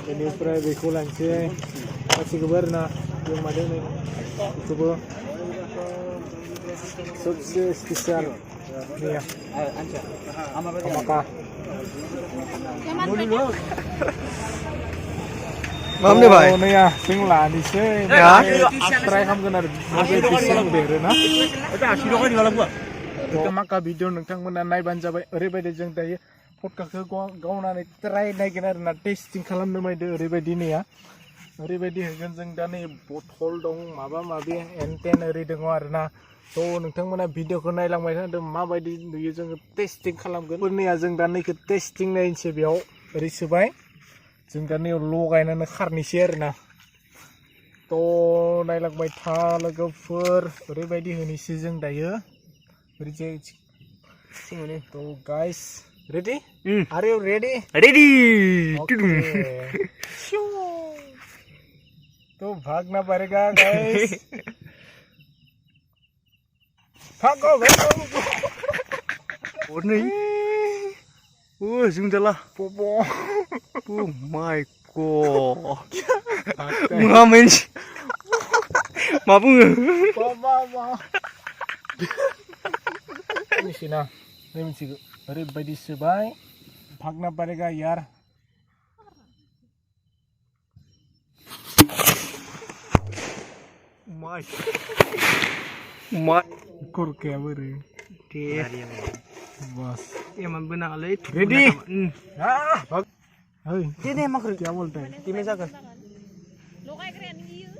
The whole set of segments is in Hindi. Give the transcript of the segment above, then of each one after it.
Beनिफ्राय बेखौ लांसै गासिखौबो आरोना जों मादों बेखौबो सबसे special nih Mam nih bhai nih ya sing lani sih ya try खालामगोन आरो बेसेबां देरोना माका भिडिअ नोंथांमोना नायबानो जाबाय ओरैबायदि जों दायो पडकास्टखौ गावनानै ट्राय नायगोन आरोना टेस्टिं खालामनो मायदो ओरैबायदि नैया ओरैबायदि होगोन जों दा नै बथल दं माबा माबि एनटेन ओरै दङ आरोना थ' नोंथांमोना भिडिअखौ नायलांबाय थादों माबायदि नुयो जोङो टेस्टिं खालामगोन फोरनिया जों दा नैखौ टेस्टिं नायनोसै बेयाव ओरै सोबाय जों दा नैयाव लगायनानै खारनोसै आरोना थ' नायलांबाय था लोगोफोर ओरैबायदि होनोसै जों दायो ओरैजाय थ' guys ready? Are you ready? Ready. Okay. तो भागना पड़ेगा गाइस भागो भागो और नहीं जों जाला पोपो oh my god मा मोनसे मा बुङो मा मिथिना नै मिथिगौ ओरैबायदि सोबाय भागना पड़ेगा यार मा kurke beri dे बस एमान बनालै रेडी भाग ओइ दे दे मा क्या बोलता है तिमी जागोन लगायग्रायानो इयो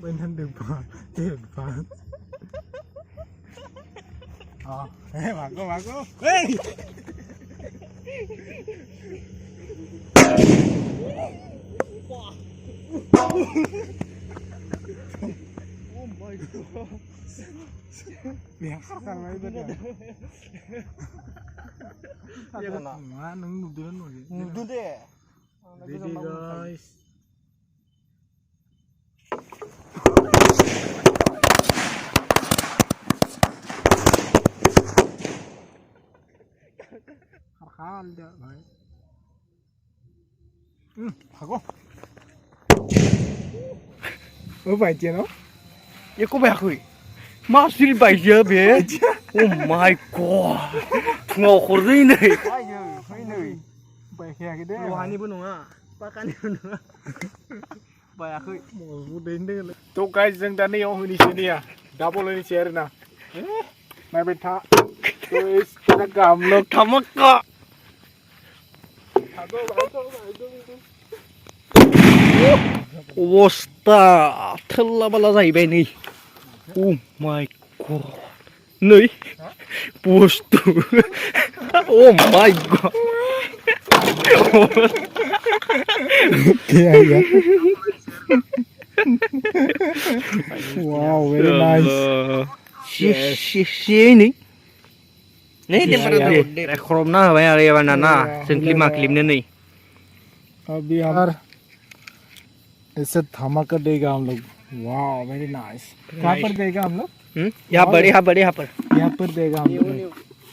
bên thân được vào tiền phá bà cô ê miệng khát khăn mấy bên này má nứng nụ đứa nổi nụ đứa ready guys hal dah bhai भागो बाय जेनो एखौ बायाखै मा सिरि बायजो बे oh my god फुङाव हरदै नै बायखायाखै दे लहानिबो नङा पाकानिबो नङा बायाखै उदैनो थ' गाइस जों दा नैयाव होनोसै नैया डाबल होनोसै आरोना नायबाय था इसका काम लोग धमाका अबस्था थोल्ला बाला जाहैबाय नै oh my god नै बुस्थु oh my god क्या यार wow very nice si ini nih temperatur rekromna होबाय आरो एबारना ना जों क्लिमा क्लिमनो नै अभी यार ऐसे धमाका देगा हम लोग वाह वेरी नाइस कहाँ पर देगा हम लोग यहाँ पर देगा हम लोग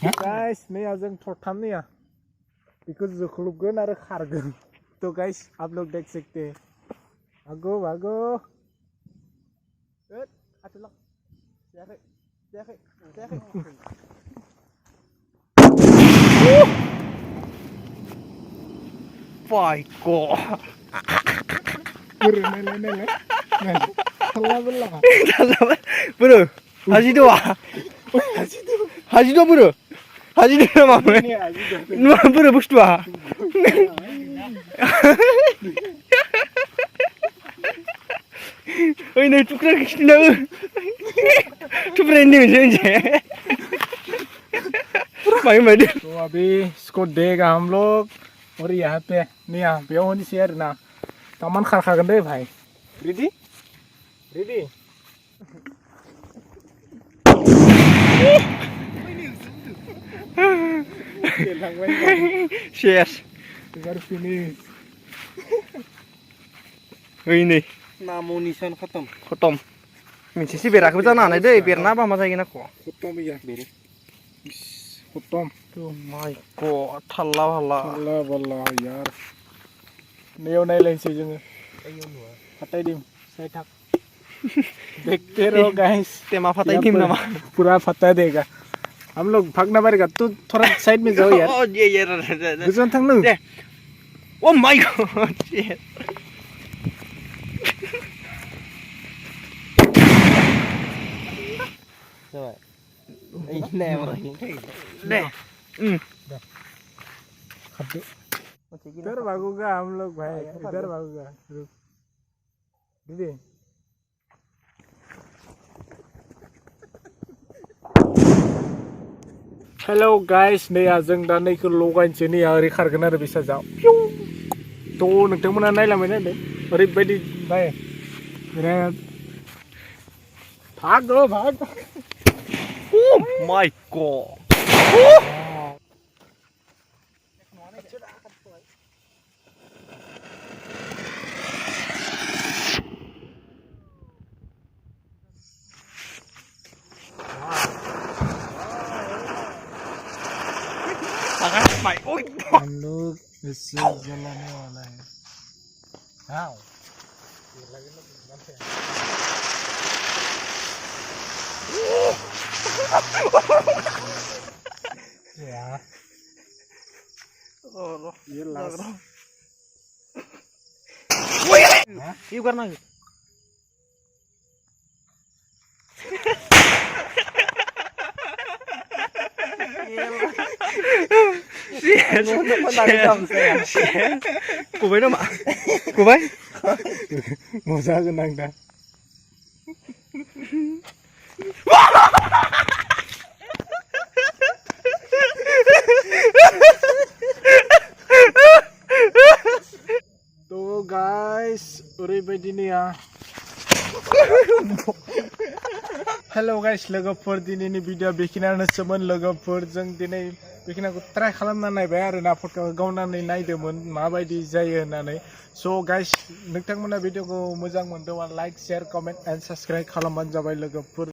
गाइस नहीं आज हम थोड़ाम नहीं है बिकॉज़ जोखलुगन आरो खारगोन तो गाइस आप लोग देख सकते हैं भागो भागो आटला जायाखै my god Nele bro hajido bro hajido nama bro bustua oi नहीं टुकड़ा खींचना टुकड़ा नहीं मिलेंगे भाई तो अभी इसको देगा हम लोग और यहाँ पे नहीं यहाँ पे होनी चाहिए ना तमन खार खागन दे भाई रेडी रेडी शेष फिनिश ओइ नै नामो निशान खत्म खतम मिथिसि बेराखैबो जानो हानाय दै बेरना बा मा जायो ना ख खत्म या बेरे खत्म ओ माय गॉड थाल्ला भाल्ला अल्लाह बल्ला यार नेयाव नायलायनोसै जोङो फाटाय दिम साइड थाक देखते रहो गाइस तेमा फाटाई दिम नामा पूरा फटा देगा हम लोग भागना पड़ेगा तू थोड़ा साइड में जाओ यार ओ ये गुजरान थांग नों oh my God shit rồi ấy nè mà दे इधर भागूंगा हम लोग भाई इधर भागूंगा रुक दीदी हेलो गाइस नै जों दा नैखौ लगायनोसै नै ओरै खारगोन आरो बिसा जा थ' नोंथांमोना नायलांबाय नायदो ओरैबायदि नाय बिराद भाग भाग Oh my god. Mày ôi हम लोग इससे जलाने वाला है हाँ ya ये last yêu con này cô với đâu mà cô với मजा गोनां दा तो गाइस ओरैबायदि नैया हेलो गाइस लोगोफोर दिनैनि भिडिअ बेखिनियानोसोमोन लोगोफोर जों दिनै बेखिनिखौ ट्राइ खालामना नायबाय आरो ना फट'खौ गावनानै नायदोंमोन माबायदि जायो होननानै स' गाइस नोंथांमोना भिडिअखौ मोजां मोनदोंबा like share comment and subscribe खालामबानो जाबाय लोगोफोर